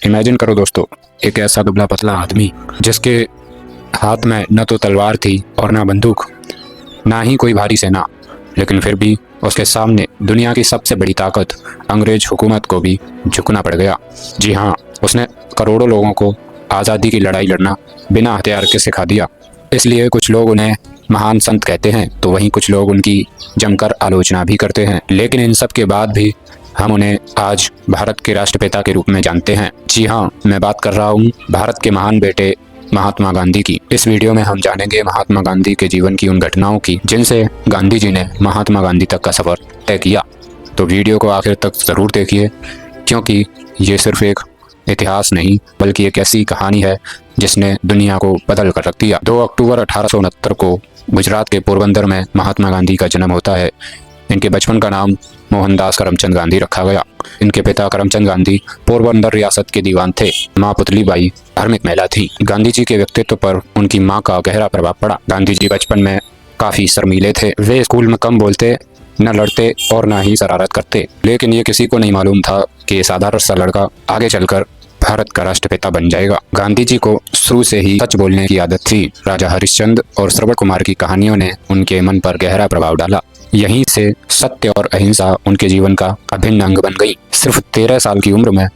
Imagine करो दोस्तों, एक ऐसा दुबला पतला आदमी जिसके हाथ में न तो तलवार थी और ना बंदूक, ना ही कोई भारी सेना, लेकिन फिर भी उसके सामने दुनिया की सबसे बड़ी ताकत अंग्रेज हुकूमत को भी झुकना पड़ गया। जी हाँ, उसने करोड़ों लोगों को आज़ादी की लड़ाई लड़ना बिना हथियार के सिखा दिया। इसलिए कुछ लोग उन्हें महान संत कहते हैं, तो वहीं कुछ लोग उनकी जमकर आलोचना भी करते हैं। लेकिन इन सब के बाद भी हम उन्हें आज भारत के राष्ट्रपिता के रूप में जानते हैं। जी हाँ, मैं बात कर रहा हूँ भारत के महान बेटे महात्मा गांधी की। इस वीडियो में हम जानेंगे महात्मा गांधी के जीवन की उन घटनाओं की जिनसे गांधी जी ने महात्मा गांधी तक का सफर तय किया। तो वीडियो को आखिर तक जरूर देखिए, क्योंकि ये सिर्फ एक इतिहास नहीं बल्कि एक ऐसी कहानी है जिसने दुनिया को बदल कर रख दिया। 2 अक्टूबर 1869 को गुजरात के पोरबंदर में महात्मा गांधी का जन्म होता है। इनके बचपन का नाम मोहनदास करमचंद गांधी रखा गया। इनके पिता करमचंद गांधी पोरबंदर रियासत के दीवान थे। माँ पुतलीबाई धार्मिक महिला थी। गांधी जी के व्यक्तित्व पर उनकी माँ का गहरा प्रभाव पड़ा। गांधी जी बचपन में काफी शर्मीले थे। वे स्कूल में कम बोलते, न लड़ते और न ही शरारत करते। लेकिन ये किसी को नहीं मालूम था कि ये साधारण सा लड़का आगे चलकर भारत का राष्ट्रपिता बन जाएगा। गांधी जी को शुरू से ही सच बोलने की आदत थी। राजा हरिश्चंद्र और श्रवण कुमार की कहानियों ने उनके मन पर गहरा प्रभाव डाला। यहीं से सत्य और अहिंसा उनके जीवन का अभिन्न अंग बन गई। सिर्फ 13 साल की उम्र में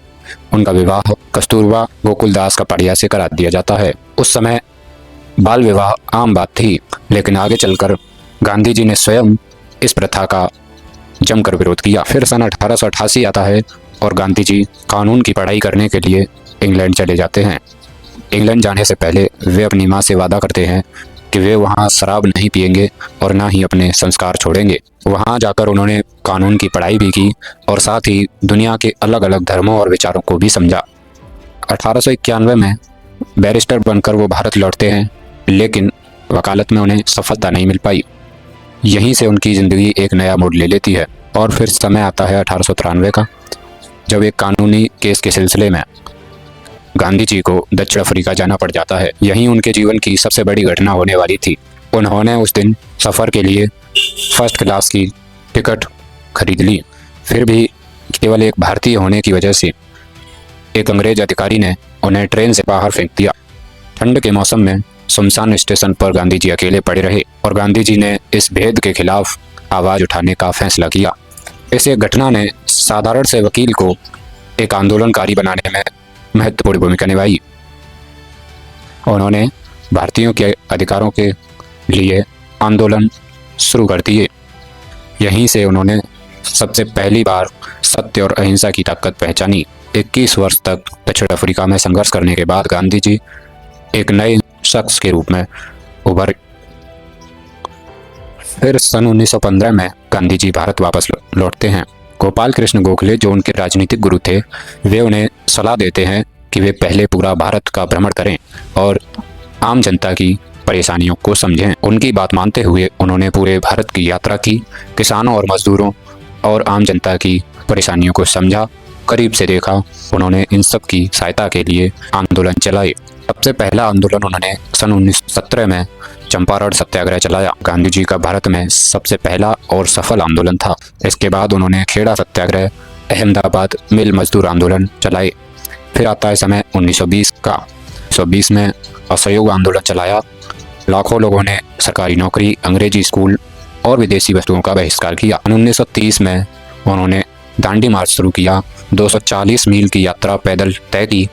उनका विवाह कस्तूरबा गोकुलदास का पड़िया से करा दिया जाता है। उस समय बाल विवाह आम बात थी, लेकिन आगे चलकर गांधी जी ने स्वयं इस प्रथा का जमकर विरोध किया। फिर सन 1888 आता है और गांधी जी कानून की पढ़ाई करने के लिए इंग्लैंड चले जाते हैं। इंग्लैंड जाने से पहले वे अपनी माँ से वादा करते हैं कि वे वहाँ शराब नहीं पिएंगे और ना ही अपने संस्कार छोड़ेंगे। वहाँ जाकर उन्होंने कानून की पढ़ाई भी की और साथ ही दुनिया के अलग अलग धर्मों और विचारों को भी समझा। 1891 में बैरिस्टर बनकर वो भारत लौटते हैं, लेकिन वकालत में उन्हें सफलता नहीं मिल पाई। यहीं से उनकी ज़िंदगी एक नया मोड़ ले लेती है और फिर समय आता है 1893 का, जब एक कानूनी केस के सिलसिले में गांधी जी को दक्षिण अफ्रीका जाना पड़ जाता है। यहीं उनके जीवन की सबसे बड़ी घटना होने वाली थी। उन्होंने उस दिन सफ़र के लिए फर्स्ट क्लास की टिकट खरीद ली। फिर भी केवल एक भारतीय होने की वजह से एक अंग्रेज अधिकारी ने उन्हें ट्रेन से बाहर फेंक दिया। ठंड के मौसम में सुनसान स्टेशन पर गांधी जी अकेले पड़े रहे और गांधी जी ने इस भेद के खिलाफ आवाज़ उठाने का फैसला किया। इस एक घटना ने साधारण से वकील को एक आंदोलनकारी बनाने में महत्वपूर्ण भूमिका निभाई। उन्होंने भारतीयों के अधिकारों के लिए आंदोलन शुरू कर दिए। यहीं से उन्होंने सबसे पहली बार सत्य और अहिंसा की ताकत पहचानी। 21 वर्ष तक दक्षिण अफ्रीका में संघर्ष करने के बाद गांधी जी एक नए शख्स के रूप में उभर। फिर सन 1915 में गांधी जी भारत वापस लौटते हैं। गोपाल कृष्ण गोखले, जो उनके राजनीतिक गुरु थे, वे उन्हें सलाह देते हैं कि वे पहले पूरा भारत का भ्रमण करें और आम जनता की परेशानियों को समझें। उनकी बात मानते हुए उन्होंने पूरे भारत की यात्रा की, किसानों और मजदूरों और आम जनता की परेशानियों को समझा, करीब से देखा। उन्होंने इन सब की सहायता के लिए आंदोलन चलाए। सबसे पहला आंदोलन उन्होंने सन 1917 में चंपारण सत्याग्रह चलाया। गांधी जी का भारत में सबसे पहला और सफल आंदोलन था। इसके बाद उन्होंने खेड़ा सत्याग्रह, अहमदाबाद मिल मजदूर आंदोलन चलाए। फिर आता है समय 1920 का। 1920 में असहयोग आंदोलन चलाया। लाखों लोगों ने सरकारी नौकरी, अंग्रेजी स्कूल और विदेशी वस्तुओं का बहिष्कार किया। 1930 में उन्होंने दांडी मार्च शुरू किया। 240 मील की यात्रा पैदल तय की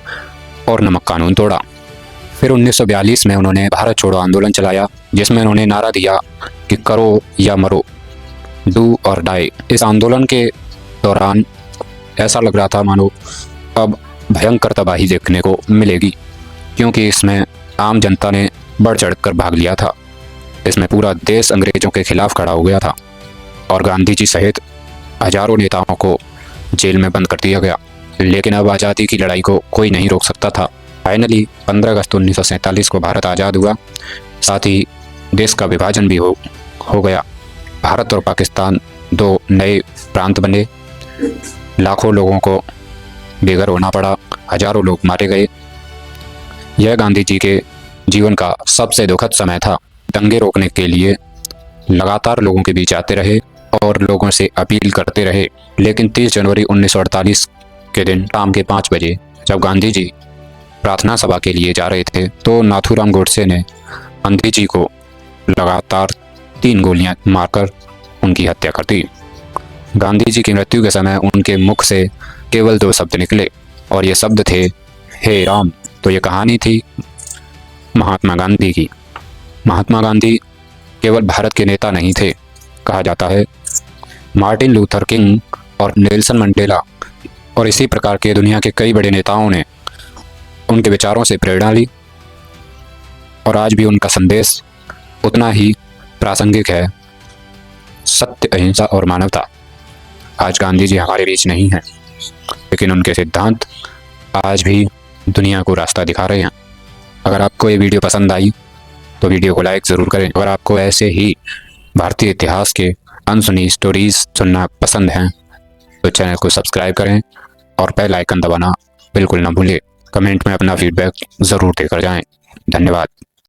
और नमक कानून तोड़ा। फिर 1942 में उन्होंने भारत छोड़ो आंदोलन चलाया, जिसमें उन्होंने नारा दिया कि करो या मरो, डू और डाई। इस आंदोलन के दौरान ऐसा लग रहा था मानो अब भयंकर तबाही देखने को मिलेगी, क्योंकि इसमें आम जनता ने बढ़ चढ़कर भाग लिया था। इसमें पूरा देश अंग्रेजों के खिलाफ खड़ा हो गया था और गांधी जी सहित हजारों नेताओं को जेल में बंद कर दिया गया। लेकिन अब आज़ादी की लड़ाई को कोई नहीं रोक सकता था। फाइनली 15 अगस्त 1947 को भारत आज़ाद हुआ। साथ ही देश का विभाजन भी हो गया। भारत और पाकिस्तान 2 नए प्रांत बने। लाखों लोगों को बेघर होना पड़ा, हजारों लोग मारे गए। यह गांधी जी के जीवन का सबसे दुखद समय था। दंगे रोकने के लिए लगातार लोगों के बीच आते रहे और लोगों से अपील करते रहे, लेकिन 30 जनवरी 1948 के दिन शाम के 5 बजे जब गांधी जी प्रार्थना सभा के लिए जा रहे थे तो नाथूराम गोडसे ने गांधी जी को लगातार 3 गोलियां मारकर उनकी हत्या कर दी। गांधी जी की मृत्यु के समय उनके मुख से केवल 2 शब्द निकले और ये शब्द थे, हे राम। तो ये कहानी थी महात्मा गांधी की। महात्मा गांधी केवल भारत के नेता नहीं थे, कहा जाता है मार्टिन लूथर किंग और नेल्सन मंडेला और इसी प्रकार के दुनिया के कई बड़े नेताओं ने उनके विचारों से प्रेरणा ली और आज भी उनका संदेश उतना ही प्रासंगिक है, सत्य, अहिंसा और मानवता। आज गांधी जी हमारे बीच नहीं हैं, लेकिन उनके सिद्धांत आज भी दुनिया को रास्ता दिखा रहे हैं। अगर आपको ये वीडियो पसंद आई तो वीडियो को लाइक ज़रूर करें। अगर आपको ऐसे ही भारतीय इतिहास के अनसुनी स्टोरीज सुनना पसंद हैं तो चैनल को सब्सक्राइब करें और बेल आइकन दबाना बिल्कुल ना भूलें। कमेंट में अपना फीडबैक ज़रूर देकर जाएं। धन्यवाद।